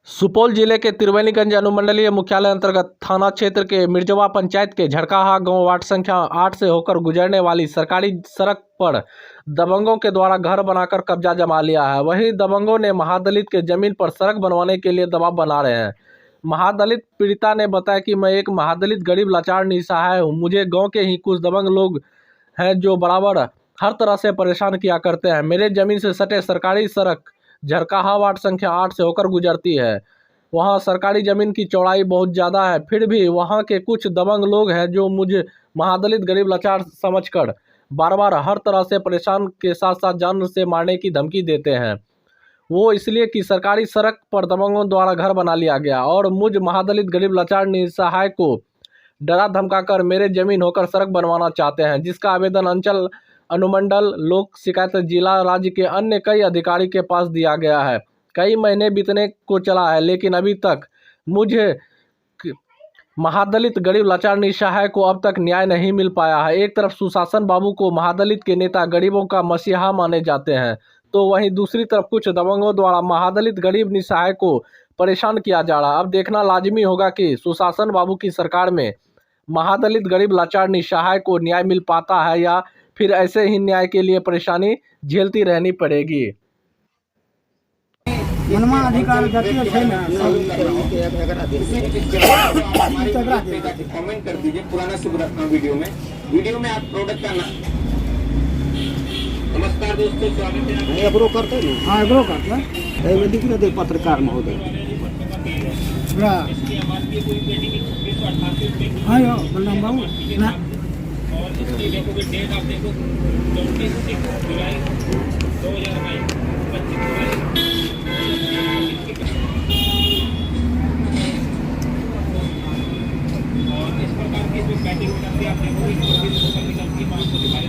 सुपौल जिले के त्रिवेणीगंज अनुमंडलीय मुख्यालय अंतर्गत थाना क्षेत्र के मिर्जवा पंचायत के झड़काहा गांव वार्ड संख्या 8 से होकर गुजरने वाली सरकारी सड़क पर दबंगों के द्वारा घर बनाकर कब्जा जमा लिया है। वहीं दबंगों ने महादलित के जमीन पर सड़क बनवाने के लिए दबाव बना रहे हैं। महादलित पीड़िता ने बताया कि मैं एक महादलित गरीब लाचार निसहाय हूँ। मुझे गाँव के ही कुछ दबंग लोग हैं जो बराबर हर तरह से परेशान किया करते हैं। मेरे जमीन से सटे सरकारी सड़क झड़काहा वार्ड संख्या 8 से होकर गुजरती है। वहां सरकारी जमीन की चौड़ाई बहुत ज़्यादा है, फिर भी वहां के कुछ दबंग लोग हैं जो मुझे महादलित गरीब लाचार समझकर बार बार हर तरह से परेशान के साथ साथ जान से मारने की धमकी देते हैं। वो इसलिए कि सरकारी सड़क पर दबंगों द्वारा घर बना लिया गया और मुझ महादलित गरीब लाचार निसहाय को डरा धमकाकर मेरे जमीन होकर सड़क बनवाना चाहते हैं, जिसका आवेदन अंचल अनुमंडल लोक शिकायत जिला राज्य के अन्य कई अधिकारी के पास दिया गया है। कई महीने बीतने को चला है, लेकिन अभी तक मुझे महादलित गरीब लाचार निसहाय को अब तक न्याय नहीं मिल पाया है। एक तरफ सुशासन बाबू को महादलित के नेता गरीबों का मसीहा माने जाते हैं, तो वहीं दूसरी तरफ कुछ दबंगों द्वारा महादलित गरीब निसहाय को परेशान किया जा रहा है। अब देखना लाजमी होगा कि सुशासन बाबू की सरकार में महादलित गरीब लाचार निसहाय को न्याय मिल पाता है या फिर ऐसे ही न्याय के लिए परेशानी झेलती रहनी पड़ेगी। मनवा अधिकार जातीय है ना, कमेंट कर दीजिए पुराना से पुराना वीडियो में आप प्रोडक्ट का नाम। नमस्कार दोस्तों, स्वागत है। एग्रो करते हैं? हाँ, एग्रो करते हैं। मैं दिख रहे थे पत्रकार महोदय। हाँ यो बलराम बाबू ना और इसकी देखोगे डेट आप देखो 24 जुलाई 2022 और इस प्रकार की इसमें बैटिंग करती है। आप देखोगे 24 को निकलती है 500 दिखाई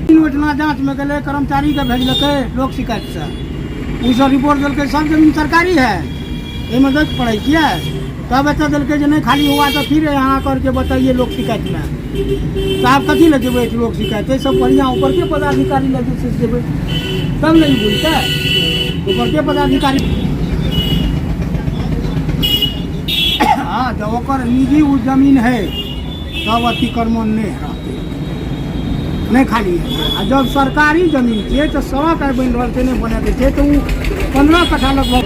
योजना जांच में गए कर्मचारी के भेजल लोक शिकायत से उस रिपोर्ट दिल सब जमीन सरकारी है, एमें देख पड़े किया तब एत दिल नहीं खाली हुआ तो फिर यहाँ करके बताइए लोक शिकायत में साहब कथी लगे लोक शिकायत है सब बढ़िया ऊपर के पदाधिकारी लगे देवे तब नहीं बोलते ऊपर के पदाधिकारी। हाँ, जब निजी जमीन है तब अतिक्रमण नहीं खाली है। जब सरकारी जमीन है तो सड़क बन रहा है नहीं बने थे तो 15 कट्ठा लगभग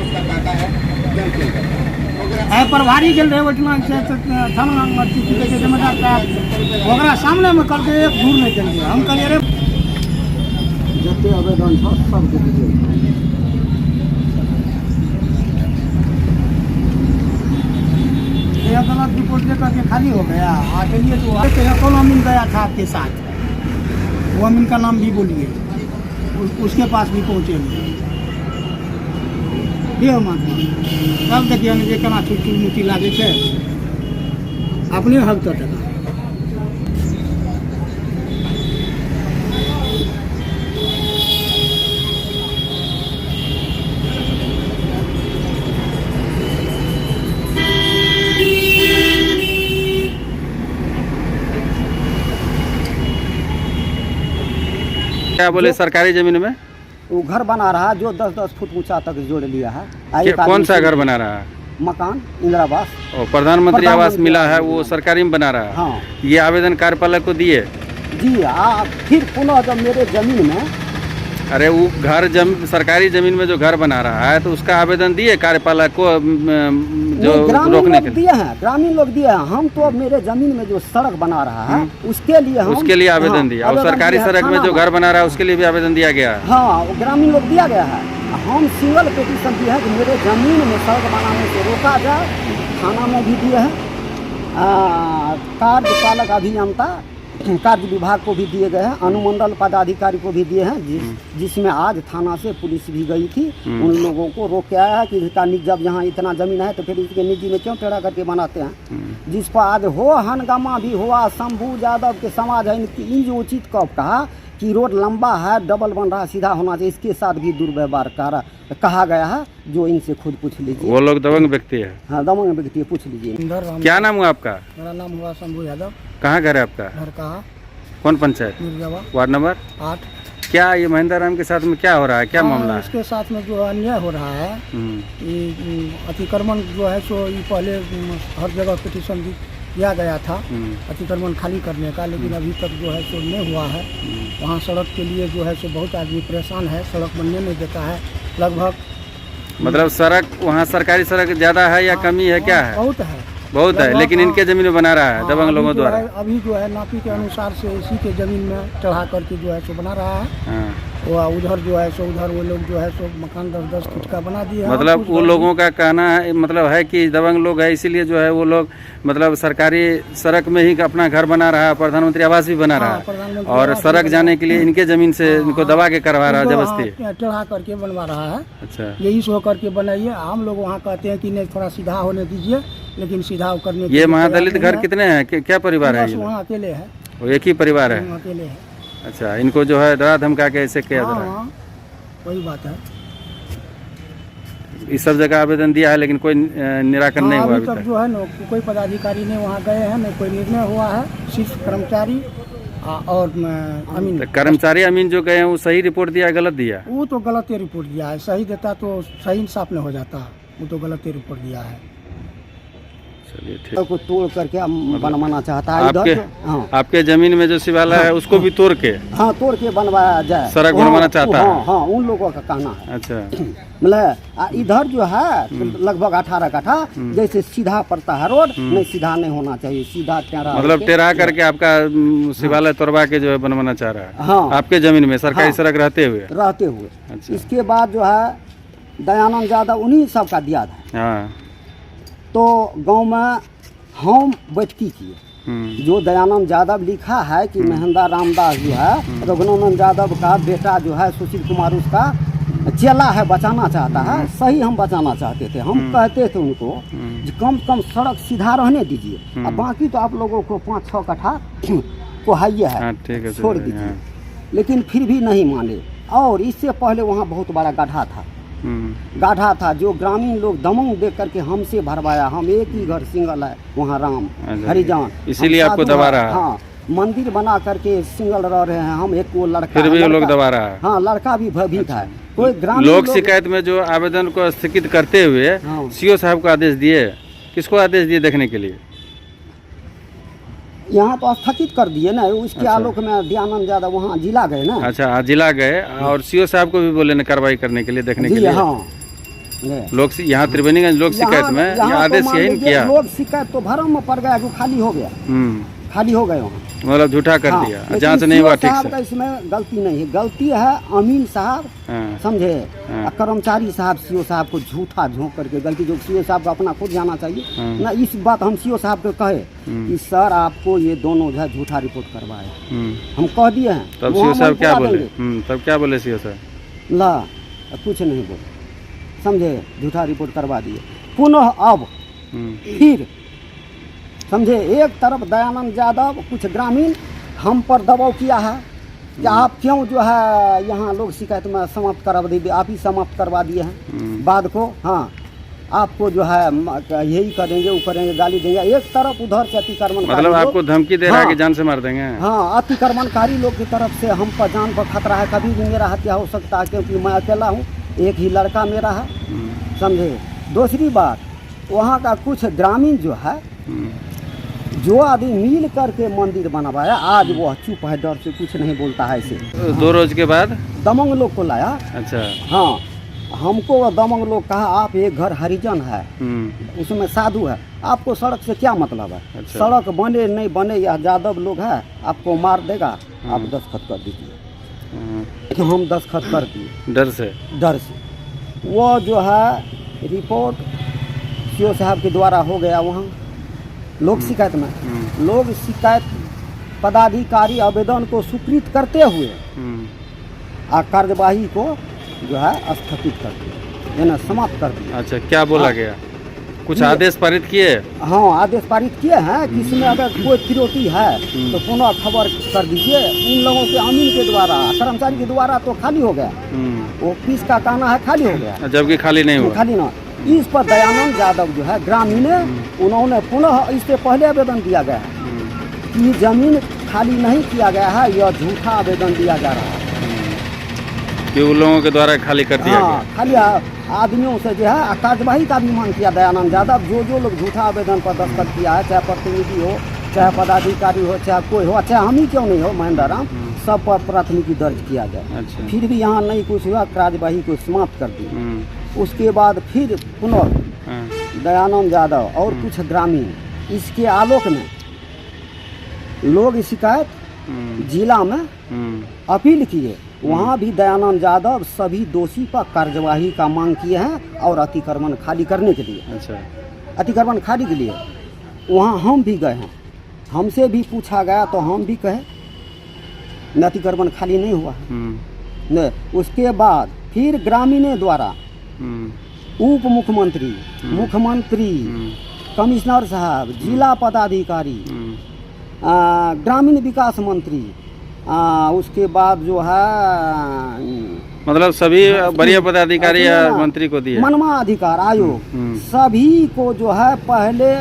है प्रभारी गल रहे ओतना थाना जिम्मेदार साहब सामने में करके एक दूर नहीं चल गया। हम कहिए रे जते आवेदन सब खाली हो गया आके लिए तो कौन अमीन गया था आपके साथ, वो अमीन का नाम भी बोलिए, उसके पास भी पहुँचे तब देखिए जे केना चुटकी मुटी लागे छे अपने हक तो टका। क्या बोले सरकारी जमीन में वो घर बना रहा है जो 10-10 फुट ऊंचा तक जोड़ लिया है। कौन सा घर बना रहा है? मकान इंदिरा आवास और प्रधानमंत्री आवास मिला है वो सरकारी में बना रहा है। हाँ ये आवेदन कार्यपालक को दिए जी। फिर पुनः जब मेरे जमीन में अरे वो घर सरकारी जमीन में जो घर बना रहा है तो उसका आवेदन दिए कार्यपालक को जो ग्रामीण रोकने लोग के दिए हैं, ग्रामीण लोग दिए हैं। हम तो अब मेरे जमीन में जो सड़क बना रहा है उसके लिए आवेदन दिया। और सरकारी सड़क में जो घर बना रहा है उसके लिए भी आवेदन दिया गया है। हाँ वो ग्रामीण लोग दिया गया है। हम सिंगल पिटीशन दिए हैं कि मेरे जमीन में सड़क बनाने से रोका जाए। थाना में भी दिए हैं, कार्यपालक अभियंता कार्य विभाग को भी दिए गए हैं, अनुमंडल पदाधिकारी को भी दिए हैं, जिसमें आज थाना से पुलिस भी गई थी। उन लोगों को रोक के आया कि इसका जब यहाँ इतना जमीन है तो फिर इसके निजी में क्यों टेढ़ा करके बनाते हैं। जिस पर आज हो हंगामा भी हुआ। शंभू यादव के समाज है इन जो उचित कब कहा कि रोड लंबा है, डबल बन रहा, सीधा होना चाहिए, इसके साथ भी दुर्व्यवहार कहा गया है। जो इनसे खुद पूछ लीजिए। वो लोग दबंग व्यक्ति है। हाँ दबंग व्यक्ति है, पूछ लीजिए। क्या नाम हुआ आपका? मेरा नाम हुआ शंभू यादव। कहाँ घर है आपका? घर कहाँ? कौन पंचायत? मिर्जावा ward number 8। क्या ये महेंद्र राम के साथ में क्या हो रहा है, क्या मामला है? इसके साथ में जो अन्याय हो रहा है, ये अतिक्रमण जो है सो ये पहले हर जगह पिटीशन दिया गया था अतिक्रमण खाली करने का, लेकिन अभी तक जो है सो नहीं हुआ है। वहाँ सड़क के लिए जो है सो बहुत आदमी परेशान है, सड़क बनने नहीं देता है। लगभग मतलब सड़क वहाँ सरकारी सड़क ज्यादा है या कमी है, क्या है? बहुत है, लेकिन इनके जमीन में बना रहा है दबंग लोगों द्वारा। अभी जो है नापी के अनुसार से इसी के जमीन में चढ़ा करके जो है सो बना रहा है। वो उधर जो है सो उधर वो लोग जो है सो मकान 10-10 फुट का बना दिए। मतलब वो लोगों का कहना है मतलब है कि दबंग लोग है, इसीलिए जो है वो लोग मतलब सरकारी सड़क में ही अपना घर बना रहा है, प्रधानमंत्री आवास भी बना रहा है, और सड़क जाने के लिए इनके जमीन से इनको दबा के करवा रहा है जबरदस्ती, चढ़ा करके बनवा रहा है। अच्छा, यही सो करके बनाइए। हम लोग वहाँ कहते हैं कि नहीं थोड़ा सीधा होने दीजिए, लेकिन सीधा करने ये महादलित घर कितने हैं, क्या परिवार है? वहाँ अकेले है, वो एक ही परिवार है, अकेले है। अच्छा, इनको जो है डरा धमका के ऐसे किया जा रहा है। वही बात है। इस सब जगह आवेदन दिया है लेकिन कोई निराकरण नहीं हुआ अभी तक जो है ना कोई पदाधिकारी ने वहाँ गए हैं, नहीं कोई निर्णय हुआ है। सिर्फ कर्मचारी और अमीन, तो कर्मचारी अमीन जो गए हैं वो सही रिपोर्ट दिया, गलत दिया? वो तो गलत ही रिपोर्ट दिया है। सही देता तो सही इंसाफ नहीं हो जाता, वो तो गलत ही रिपोर्ट दिया है। चलिए ठीक। को तोड़ करके बनवाना चाहता है आपके, इधर। हाँ आपके जमीन में जो शिवालय है उसको भी तोड़ के हाँ तोड़ के बनवाया जाए, सड़क बनवाना चाहता है। हाँ उन लोगों का कहना है। अच्छा, मतलब इधर जो है लगभग 18 कट्ठा, जैसे सीधा पड़ता है रोड, नहीं सीधा नहीं होना चाहिए, सीधा टेढ़ा, मतलब टेढ़ा करके आपका शिवालय तोड़वा के जो है बनवाना चाह रहा है। हाँ आपके जमीन में सरकारी सड़क रहते हुए। अच्छा। इसके बाद जो है दयानंद यादव उन्हीं सब का दिया था। हाँ, तो गांव में हम बैठकी किए। जो दयानंद यादव लिखा है कि महेंद्र रामदास जो है रघुनंदन यादव का बेटा जो है सुशील कुमार उसका चेला है, बचाना चाहता है। सही हम बचाना चाहते थे। हम कहते थे उनको कि कम से कम सड़क सीधा रहने दीजिए, अब बाकी तो आप लोगों को 5-6 कट्ठा को हाइए है, छोड़ दीजिए। लेकिन फिर भी नहीं माने। और इससे पहले वहाँ बहुत बड़ा गाढ़ा था जो ग्रामीण लोग दमंग देख करके हमसे भरवाया। हम एक ही घर सिंगल है वहाँ राम हरिजान, इसीलिए आपको दबा रहा है। हाँ मंदिर बना करके सिंगल रह रहे हैं हम। एक वो लड़का, फिर भी लोग दबा रहा है। हाँ लड़का भी भयभीत है। कोई ग्रामीण लोक शिकायत में जो आवेदन को स्थगित करते हुए सीओ साहब को आदेश दिए, किसको आदेश दिए देखने के लिए? यहाँ तो स्थगित कर दिए ना। उसके आलोक में दयानंद यादव वहाँ जिला गए ना। अच्छा, जिला गए और सीओ साहब को भी बोले ना कार्रवाई करने के लिए देखने के लिए। हाँ लोग यहाँ त्रिवेणीगंज लोक शिकायत में यह आदेश यही किया। लोक शिकायत तो भरम में पड़ गया, जो खाली हो गया, खाली हो गए वहाँ। मतलब झूठा कर हाँ, दिया, लेकिन जांच नहीं हुआ CO ठीक साहब से। का इसमें गलती नहीं है, गलती है अमीन साहब, हाँ, समझे, हाँ। और कर्मचारी साहब CO साहब को झूठा झोंक करके गलती, जो CO साहब को अपना खुद जाना चाहिए हाँ। ना। इस बात हम CO साहब को कहे कि सर आपको ये दोनों जो है झूठा रिपोर्ट करवाए, हम कह दिए हैं। तब वहाँ सीओ साहब मन क्या पुरा बोले? देंगे। तब क्या बोले सीओ साहब? ला कुछ नहीं बोले, समझे, झूठा रिपोर्ट करवा दिए। पुनः अब फिर समझे, एक तरफ दयानंद यादव कुछ ग्रामीण हम पर दबाव किया है कि आप क्यों जो है यहाँ लोग शिकायत में समाप्त करवा दिए, आप ही समाप्त करवा दिए हैं बाद को। हाँ, आपको जो है यही करेंगे, वो करेंगे, गाली देंगे। एक तरफ उधर से अतिक्रमण, मतलब आपको धमकी दे रहा है कि जान से मार देंगे? हाँ, अतिक्रमणकारी लोग की तरफ से हम पर जान पर खतरा है, कभी भी मेरा हत्या हो सकता है, क्योंकि मैं अकेला हूँ, एक ही लड़का मेरा है, समझे। दूसरी बात, वहाँ का कुछ ग्रामीण जो है, जो आदमी मिल करके मंदिर बनवाया, आज वो चुप है, डर से कुछ नहीं बोलता है इसे। 2 रोज के बाद दमंग लोग को लाया। अच्छा। हाँ, हमको दमंग लोग कहा आप एक घर हरिजन है, उसमें साधु है, आपको सड़क से क्या मतलब है? अच्छा। सड़क बने नहीं बने, यह यादव लोग है, आपको मार देगा, आप दस्तखत कर दीजिए। कि हम दस्तखत कर दिए डर से। डर से। वो जो है रिपोर्ट CO साहब के द्वारा हो गया वहाँ लोक शिकायत में। लोक शिकायत पदाधिकारी आवेदन को स्वीकृत करते हुए कार्यवाही को जो है स्थगित कर दिया, यानी समाप्त कर दिया। अच्छा, क्या बोला हाँ। गया? कुछ आदेश पारित किए? हाँ, आदेश पारित किए हैं कि इसमें अगर कोई त्रुटि है तो पुनः खबर कर दीजिए। इन लोगों के अमीन के द्वारा, कर्मचारी के द्वारा तो खाली हो गया, वो ऑफिस का कहना है खाली हो गया, जबकि खाली नहीं हुआ। खाली ना। इस पर दयानंद यादव जो है ग्रामीण, उन्होंने पुनः इससे पहले आवेदन दिया गया है कि जमीन खाली नहीं किया गया है, यह झूठा आवेदन दिया जा रहा है कि उन लोगों के द्वारा खाली कर दिया हाँ, खाली आदमियों से जो है कार्यवाही का भी मांग किया दयानंद यादव। जो लोग झूठा आवेदन पर दस्तखत किया है, चाहे प्रतिनिधि हो, चाहे पदाधिकारी हो, चाहे कोई हो, चाहे हम ही क्यों नहीं हो, महेंद्र राम, सब पर प्राथमिकी दर्ज किया जाए। अच्छा। फिर भी यहाँ नहीं कुछ हुआ, कार्यवाही को समाप्त कर दी। उसके बाद फिर पुनः दयानंद यादव और कुछ ग्रामीण इसके आलोक में लोग शिकायत जिला में अपील किए। वहाँ भी दयानंद यादव सभी दोषी पर कार्यवाही का मांग किए हैं और अतिक्रमण खाली करने के लिए। अच्छा। अतिक्रमण खाली के लिए वहाँ हम भी गए हैं, हमसे भी पूछा गया तो हम भी कहे न अतिक्रमण खाली नहीं हुआ है। न उसके बाद फिर ग्रामीणों द्वारा उप मुख्यमंत्री, मुख्यमंत्री, कमिश्नर साहब, जिला पदाधिकारी, ग्रामीण विकास मंत्री, उसके बाद जो है मतलब सभी वरीय पदाधिकारी या मंत्री को दिए, मनवा अधिकार आयोग सभी को जो है पहले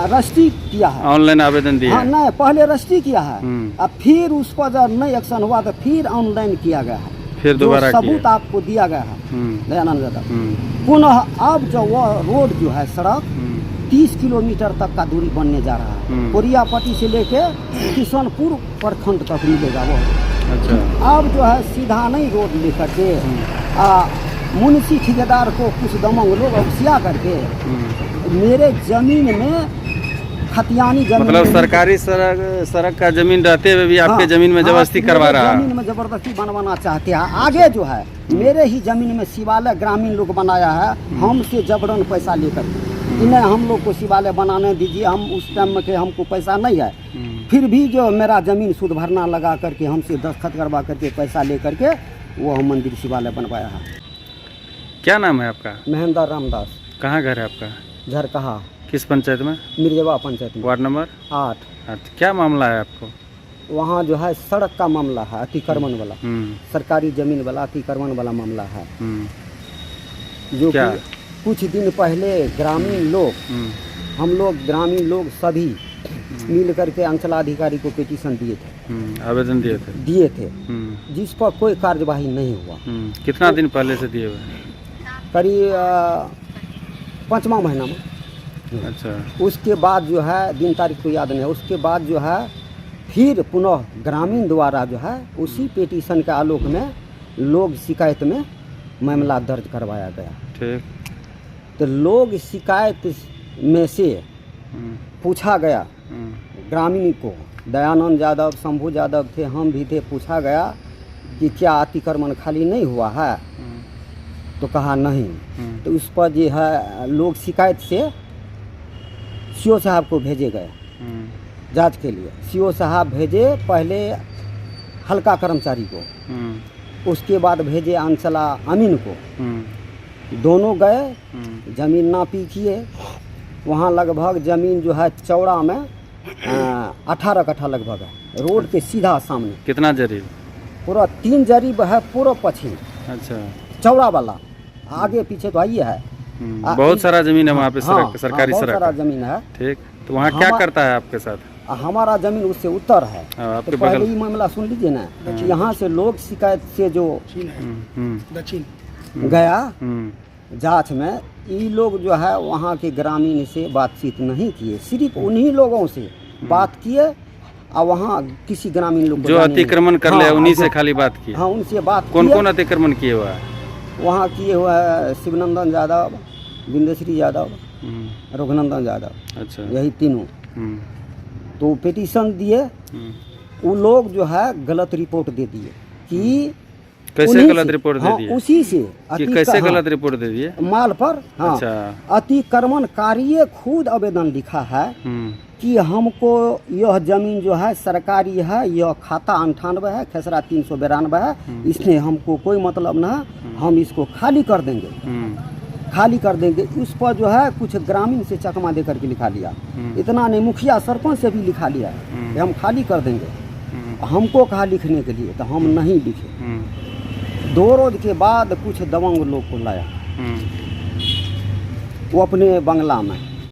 रजिस्ट्री किया है, ऑनलाइन आवेदन दिए। हाँ, नहीं, पहले रजिस्ट्री किया है, अब फिर उस पर जब नहीं एक्शन हुआ तो फिर ऑनलाइन किया गया है, फिर दोबारा सबूत आपको दिया गया है दयानंद यादव। पुनः अब जो वो रोड जो है सड़क 30 किलोमीटर तक का दूरी बनने जा रहा है, कोरियापट्टी से लेके किशनपुर प्रखंड तक मिलेगा वो। अच्छा। अब जो है सीधा नहीं रोड लेकर के मुंशी ठेकेदार को कुछ दमंग लोग अवसिया करके मेरे जमीन में खतियानी जमीन, मतलब सरकारी सड़क का जमीन रहते हुए भी आपके जमीन में जबरदस्ती करवा रहा है। जमीन में जबरदस्ती बनवाना चाहते हैं। आगे जो है मेरे ही जमीन में शिवालय ग्रामीण लोग बनाया है, हमसे जबरन पैसा लेकर इन्हें हम लोग को शिवालय बनाने दीजिए, हम उस टाइम में के हमको पैसा नहीं है, फिर भी जो मेरा जमीन शुद्ध भरना लगा करके हमसे दस्तखत करवा करके पैसा ले करके वो हम मंदिर शिवालय बनवाया है। क्या नाम है आपका? महेंद्र रामदास। कहाँ घर है आपका? झरकहा। किस पंचायत में? मिर्जवा पंचायत में, वार्ड नंबर 8। क्या मामला है आपको? वहाँ जो है सड़क का मामला है, अतिक्रमण वाला, सरकारी जमीन वाला अतिक्रमण वाला मामला है, जो कि कुछ दिन पहले ग्रामीण लोग, हम लोग ग्रामीण लोग सभी मिल करके अंचलाधिकारी को पिटीशन दिए थे, आवेदन दिए थे, जिस पर कोई कार्यवाही नहीं हुआ। कितना दिन पहले से दिए हुए? करीब 5वां महीना में। अच्छा। उसके बाद जो है दिन तारीख तो याद नहीं है, उसके बाद जो है फिर पुनः ग्रामीण द्वारा जो है उसी पिटीशन के आलोक में लोग शिकायत में मामला दर्ज करवाया गया। ठीक। तो लोग शिकायत में से पूछा गया ग्रामीण को दयानंद यादव, शंभू यादव थे, हम भी थे। पूछा गया कि क्या अतिक्रमण खाली नहीं हुआ है, तो कहा नहीं। तो उस पर जो है लोग शिकायत से सीओ साहब को भेजे गए जांच के लिए। सीओ साहब भेजे पहले हल्का कर्मचारी को, उसके बाद भेजे अंचला अमीन को। दोनों गए, जमीन नापी किए। वहाँ लगभग जमीन जो है चौड़ा में 18 कट्ठा लगभग है, रोड के सीधा सामने। कितना जरीब? पूरा 3 जरीब है, पूरा पश्चिम। अच्छा, चौड़ा वाला, आगे पीछे तो आइए है। बहुत सारा जमीन है वहाँ पे, हाँ, सरकारी बहुत सारा सड़क। जमीन है। ठीक, तो वहाँ क्या करता है आपके साथ? हमारा जमीन उससे उत्तर है। आपके तो पहले बगल? ही मामला सुन लीजिए ना कि यहाँ से लोग शिकायत से जो दक्षिण गया जांच में, ये लोग जो है वहाँ के ग्रामीण से बातचीत नहीं किए, सिर्फ उन्हीं लोगों से बात किए। और वहाँ किसी ग्रामीण लोग को जो जाने नहीं। अतिक्रमण कर ले उन्हीं से खाली बात की? हाँ, उनसे बात कौन किए। कौन अतिक्रमण किए हुआ है? वहाँ किए हुआ है शिवनंदन यादव, बिंदेश्वरी यादव, रघुनंदन यादव, अच्छा। यही तीनों। तो पिटीशन दिए, वो लोग जो है गलत रिपोर्ट दे दिए कि कैसे उन्हीं गलत से- रिपोर्ट दे हाँ, दिए? उसी से कि कैसे गलत रिपोर्ट दे दिए? माल पर। हाँ, अच्छा। अतिक्रमणकारी खुद आवेदन लिखा है कि हमको यह जमीन जो है सरकारी है, यह खाता 98 है, खेसरा 392 है, इसने हमको कोई मतलब ना है, हम इसको खाली कर देंगे, खाली कर देंगे। उस पर जो है कुछ ग्रामीण से चकमा दे करके लिखा लिया। इतना नहीं, मुखिया सरपंच से भी लिखा लिया कि हम खाली कर देंगे। हमको कहा लिखने के लिए, तो हम नहीं लिखे। 2 रोज के बाद कुछ दबंग लोग को लाया, वो अपने बंगला में